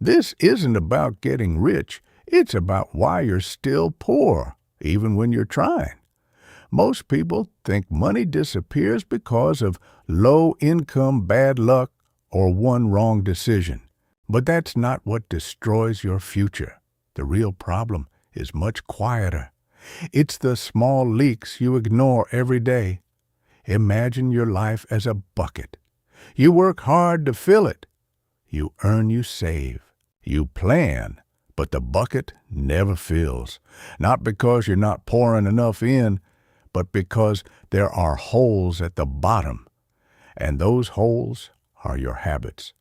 This isn't about getting rich. It's about why you're still poor, even when you're trying. Most people think money disappears because of low income, bad luck, or one wrong decision. But that's not what destroys your future. The real problem is much quieter. It's the small leaks you ignore every day. Imagine your life as a bucket. You work hard to fill it. You earn, you save. You plan, but the bucket never fills. Not because you're not pouring enough in, but because there are holes at the bottom. And those holes are your habits.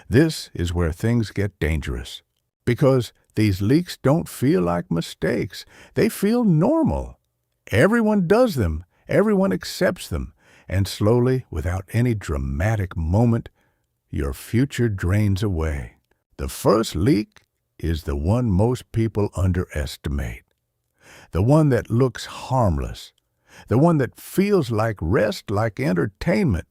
This is where things get dangerous. Because these leaks don't feel like mistakes. They feel normal. Everyone does them. Everyone accepts them. And slowly, without any dramatic moment, your future drains away. The first leak is the one most people underestimate. The one that looks harmless. The one that feels like rest, like entertainment,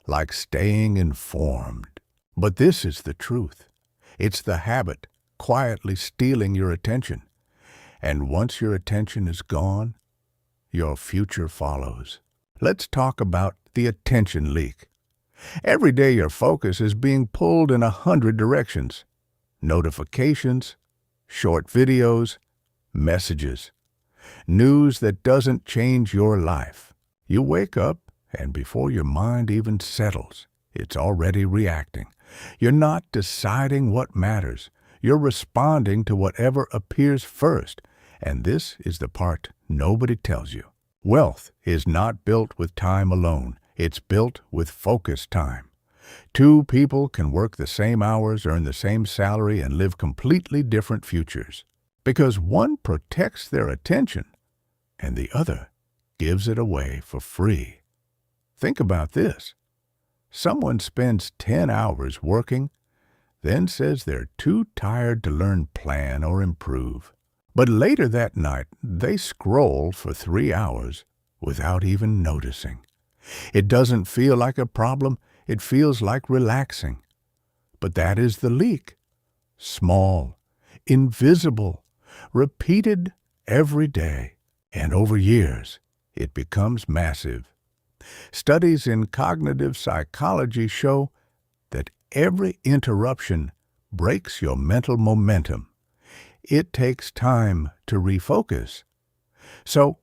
like staying informed. But this is the truth. It's the habit quietly stealing your attention. And once your attention is gone, your future follows. Let's talk about the attention leak. Every day your focus is being pulled in 100 directions. Notifications, short videos, messages. News that doesn't change your life. You wake up, and before your mind even settles, it's already reacting. You're not deciding what matters. You're responding to whatever appears first. And this is the part nobody tells you. Wealth is not built with time alone. It's built with focus time. Two people can work the same hours, earn the same salary, and live completely different futures. Because one protects their attention, and the other gives it away for free. Think about this. Someone spends 10 hours working, then says they're too tired to learn, plan, or improve. But later that night, they scroll for 3 hours without even noticing. It doesn't feel like a problem. It feels like relaxing. But that is the leak. Small, invisible, repeated every day, and over years, it becomes massive. Studies in cognitive psychology show that every interruption breaks your mental momentum. It takes time to refocus. So,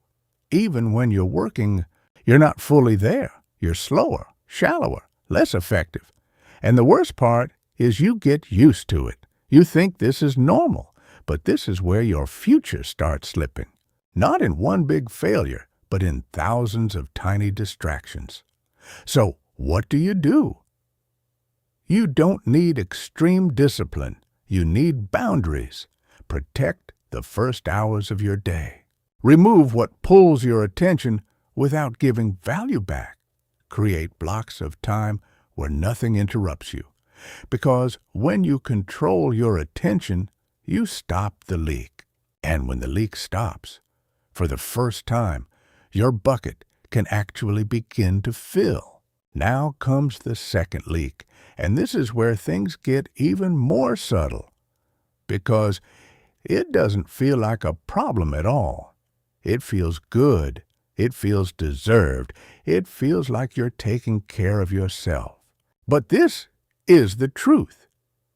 even when you're working, you're not fully there. You're slower, shallower, less effective. And the worst part is you get used to it. You think this is normal, but this is where your future starts slipping. Not in one big failure, but in thousands of tiny distractions. So, what do? You don't need extreme discipline. You need boundaries. Protect the first hours of your day. Remove what pulls your attention without giving value back. Create blocks of time where nothing interrupts you. Because when you control your attention, you stop the leak. And when the leak stops, for the first time, your bucket can actually begin to fill. Now comes the second leak, and this is where things get even more subtle. Because it doesn't feel like a problem at all. It feels good. It feels deserved. It feels like you're taking care of yourself. But this is the truth.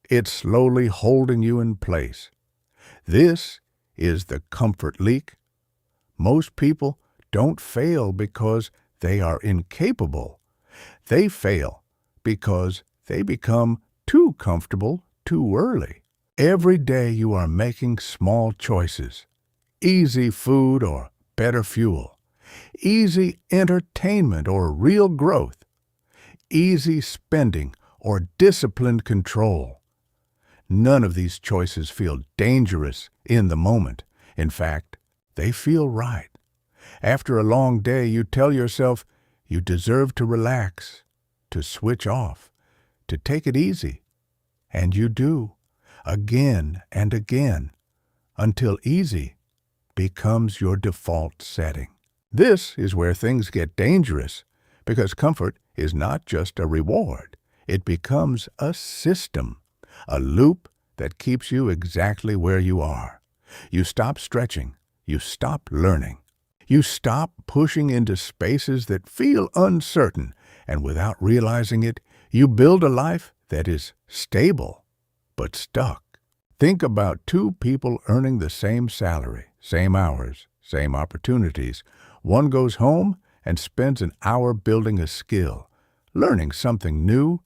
It's slowly holding you in place. This is the comfort leak. Most people don't fail because they are incapable. They fail because they become too comfortable too early. Every day you are making small choices. Easy food or better fuel. Easy entertainment or real growth. Easy spending or disciplined control. None of these choices feel dangerous in the moment. In fact, they feel right. After a long day, you tell yourself you deserve to relax, to switch off, to take it easy. And you do, again and again, until easy becomes your default setting. This is where things get dangerous, because comfort is not just a reward. It becomes a system, a loop that keeps you exactly where you are. You stop stretching. You stop learning. You stop pushing into spaces that feel uncertain, and without realizing it, you build a life that is stable, but stuck. Think about two people earning the same salary, same hours, same opportunities. One goes home and spends an hour building a skill, learning something new,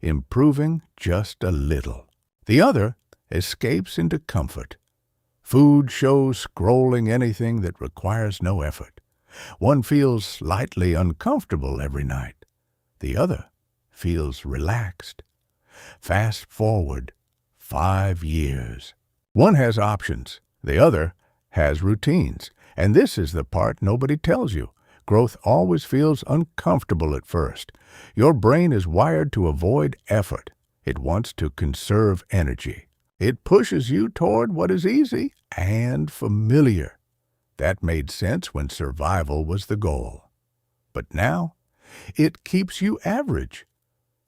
improving just a little. The other escapes into comfort. Food shows, scrolling, anything that requires no effort. One feels slightly uncomfortable every night. The other feels relaxed. Fast forward 5 years. One has options. The other has routines. And this is the part nobody tells you. Growth always feels uncomfortable at first. Your brain is wired to avoid effort. It wants to conserve energy. It pushes you toward what is easy and familiar. That made sense when survival was the goal. But now, it keeps you average.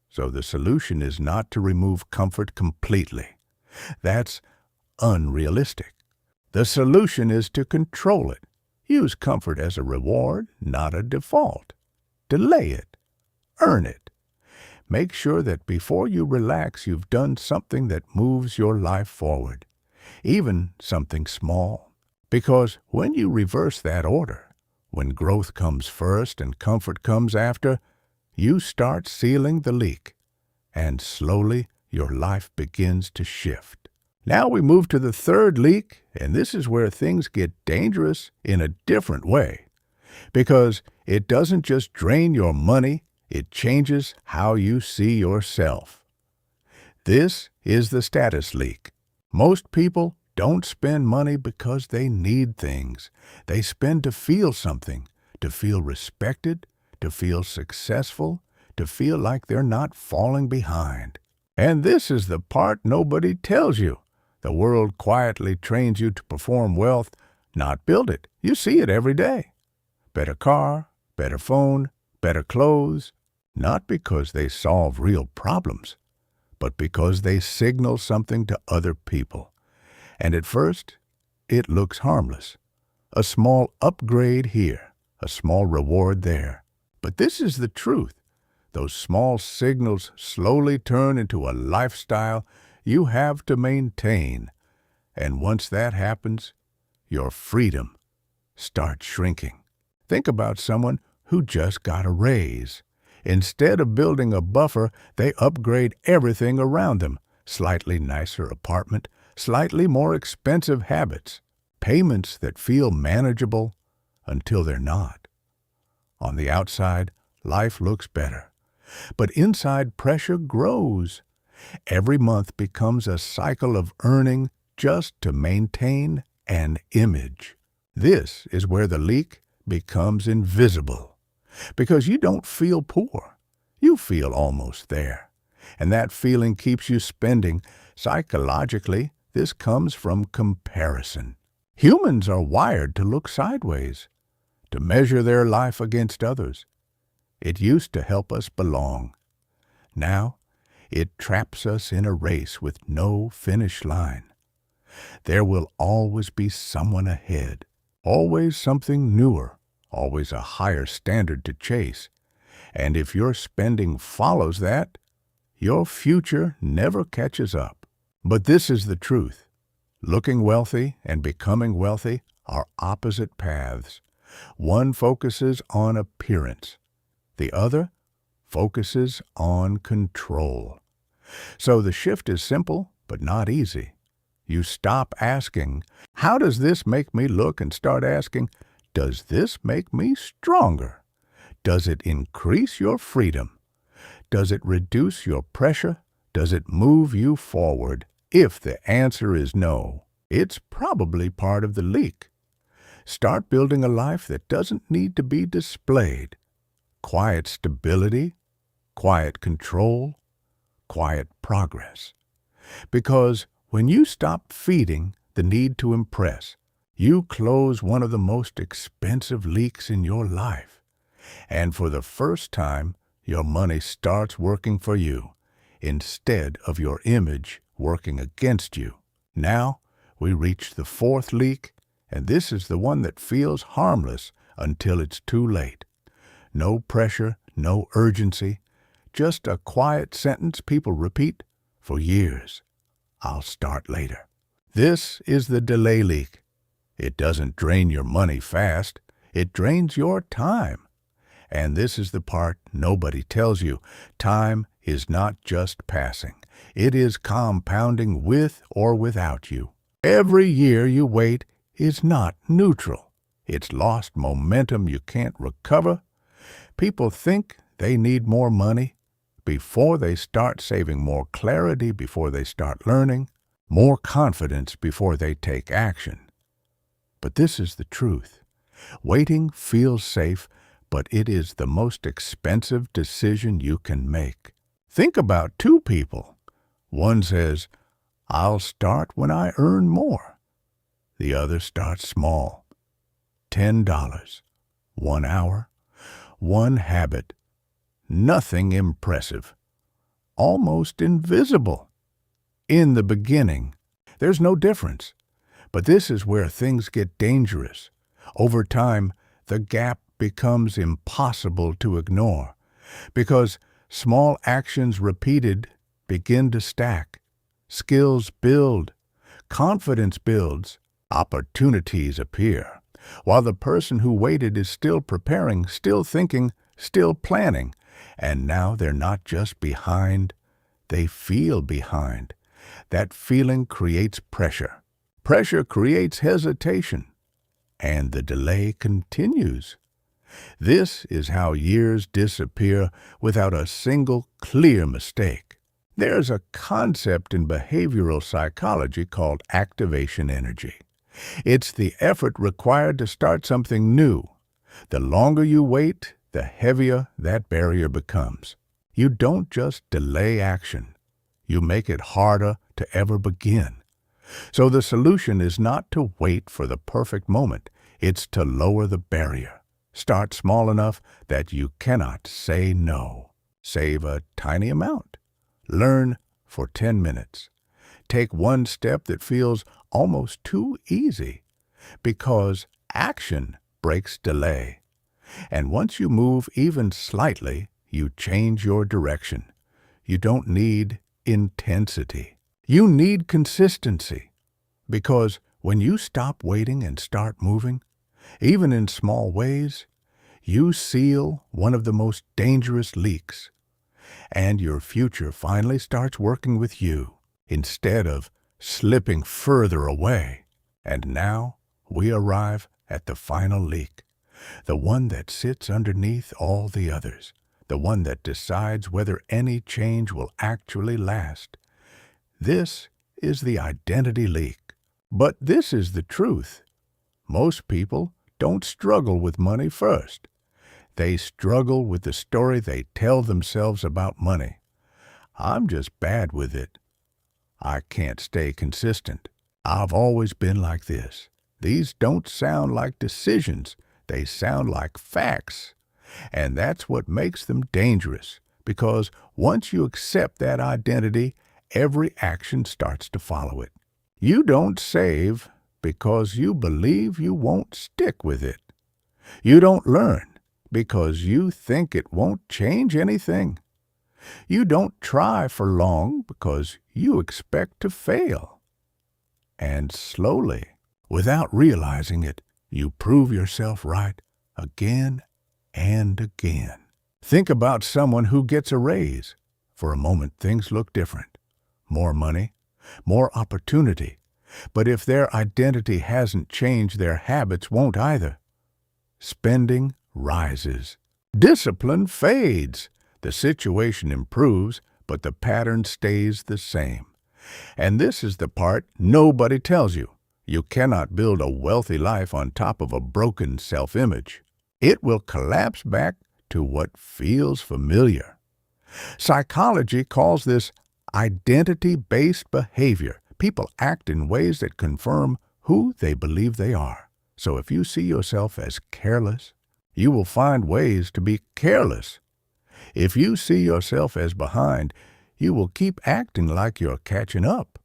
So the solution is not to remove comfort completely. That's unrealistic. The solution is to control it. Use comfort as a reward, not a default. Delay it. Earn it. Make sure that before you relax, you've done something that moves your life forward, even something small. Because when you reverse that order, when growth comes first and comfort comes after, you start sealing the leak, and slowly your life begins to shift. Now we move to the third leak, and this is where things get dangerous in a different way. Because it doesn't just drain your money, it changes how you see yourself. This is the status leak. Most people don't spend money because they need things. They spend to feel something, to feel respected, to feel successful, to feel like they're not falling behind. And this is the part nobody tells you. The world quietly trains you to perform wealth, not build it. You see it every day. Better car, better phone, better clothes, not because they solve real problems, but because they signal something to other people. And at first, it looks harmless. A small upgrade here, a small reward there. But this is the truth. Those small signals slowly turn into a lifestyle you have to maintain. And once that happens, your freedom starts shrinking. Think about someone who just got a raise. Instead of building a buffer, they upgrade everything around them. Slightly nicer apartment, slightly more expensive habits, payments that feel manageable until they're not. On the outside, life looks better. But inside, pressure grows. Every month becomes a cycle of earning just to maintain an image. This is where the leak becomes invisible. Because you don't feel poor. You feel almost there. And that feeling keeps you spending. Psychologically, this comes from comparison. Humans are wired to look sideways, to measure their life against others. It used to help us belong. Now, it traps us in a race with no finish line. There will always be someone ahead, always something newer, always a higher standard to chase. And if your spending follows that, your future never catches up. But this is the truth. Looking wealthy and becoming wealthy are opposite paths. One focuses on appearance. The other focuses on control. So the shift is simple, but not easy. You stop asking, how does this make me look, and start asking, does this make me stronger? Does it increase your freedom? Does it reduce your pressure? Does it move you forward? If the answer is no, it's probably part of the leak. Start building a life that doesn't need to be displayed. Quiet stability, quiet control, quiet progress. Because when you stop feeding the need to impress, you close one of the most expensive leaks in your life. And for the first time, your money starts working for you instead of your image working against you. Now we reach the fourth leak, and this is the one that feels harmless until it's too late. No pressure, no urgency, just a quiet sentence people repeat for years. I'll start later. This is the delay leak. It doesn't drain your money fast. It drains your time. And this is the part nobody tells you. Time is not just passing. It is compounding with or without you. Every year you wait is not neutral. It's lost momentum you can't recover. People think they need more money before they start saving, more clarity before they start learning, more confidence before they take action. But this is the truth. Waiting feels safe, but it is the most expensive decision you can make. Think about two people. One says, I'll start when I earn more. The other starts small. $10, 1 hour, one habit. Nothing impressive. Almost invisible. In the beginning, there's no difference. But this is where things get dangerous. Over time, the gap becomes impossible to ignore because small actions repeated begin to stack. Skills build, confidence builds, opportunities appear, while the person who waited is still preparing, still thinking, still planning. And now they're not just behind, they feel behind. That feeling creates pressure. Pressure creates hesitation, and the delay continues. This is how years disappear without a single clear mistake. There's a concept in behavioral psychology called activation energy. It's the effort required to start something new. The longer you wait, the heavier that barrier becomes. You don't just delay action. You make it harder to ever begin. So the solution is not to wait for the perfect moment. It's to lower the barrier. Start small enough that you cannot say no. Save a tiny amount. Learn for 10 minutes. Take one step that feels almost too easy, because action breaks delay. And once you move even slightly, you change your direction. You don't need intensity. You need consistency. Because when you stop waiting and start moving, even in small ways, you seal one of the most dangerous leaks. And your future finally starts working with you instead of slipping further away. And now we arrive at the final leak, the one that sits underneath all the others, the one that decides whether any change will actually last. This is the identity leak. But this is the truth. Most people don't struggle with money first. They struggle with the story they tell themselves about money. I'm just bad with it. I can't stay consistent. I've always been like this. These don't sound like decisions. They sound like facts. And that's what makes them dangerous, because once you accept that identity, every action starts to follow it. You don't save because you believe you won't stick with it. You don't learn because you think it won't change anything. You don't try for long because you expect to fail. And slowly, without realizing it, you prove yourself right again and again. Think about someone who gets a raise. For a moment, things look different. More money, more opportunity. But if their identity hasn't changed, their habits won't either. Spending rises. Discipline fades. The situation improves, but the pattern stays the same. And this is the part nobody tells you. You cannot build a wealthy life on top of a broken self-image. It will collapse back to what feels familiar. Psychology calls this identity-based behavior. People act in ways that confirm who they believe they are. So if you see yourself as careless, you will find ways to be careless. If you see yourself as behind, you will keep acting like you're catching up,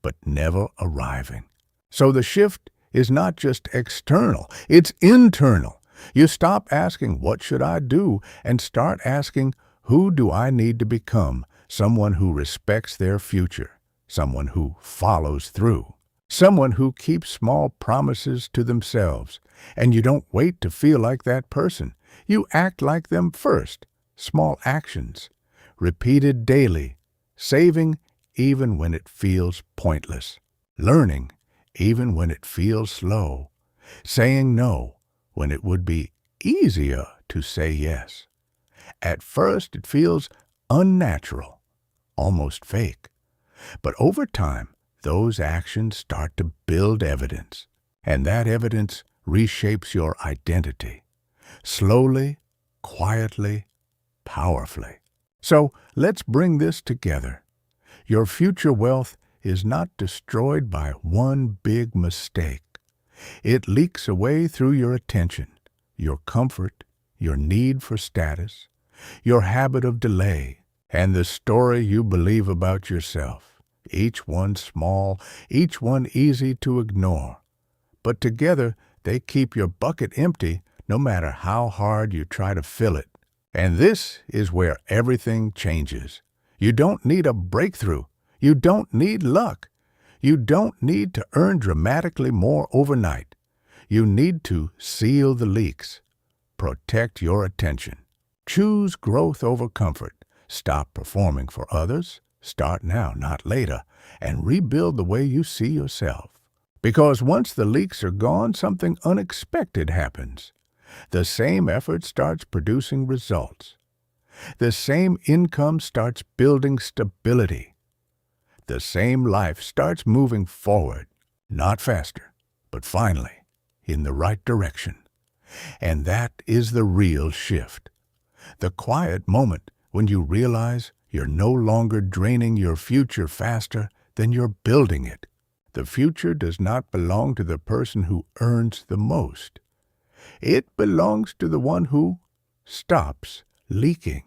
but never arriving. So the shift is not just external, it's internal. You stop asking, what should I do? And start asking, who do I need to become? Someone who respects their future, someone who follows through, someone who keeps small promises to themselves. And you don't wait to feel like that person. You act like them first. Small actions, repeated daily, saving even when it feels pointless, learning even when it feels slow, saying no when it would be easier to say yes. At first it feels unnatural, almost fake. But over time, those actions start to build evidence, and that evidence reshapes your identity, slowly, quietly, powerfully. So let's bring this together. Your future wealth is not destroyed by one big mistake. It leaks away through your attention, your comfort, your need for status, your habit of delay, and the story you believe about yourself. Each one small, each one easy to ignore. But together, they keep your bucket empty no matter how hard you try to fill it. And this is where everything changes. You don't need a breakthrough. You don't need luck. You don't need to earn dramatically more overnight. You need to seal the leaks. Protect your attention. Choose growth over comfort. Stop performing for others. Start now, not later, and rebuild the way you see yourself. Because once the leaks are gone, something unexpected happens. The same effort starts producing results. The same income starts building stability. The same life starts moving forward, not faster, but finally, in the right direction. And that is the real shift. The quiet moment when you realize you're no longer draining your future faster than you're building it. The future does not belong to the person who earns the most. It belongs to the one who stops leaking.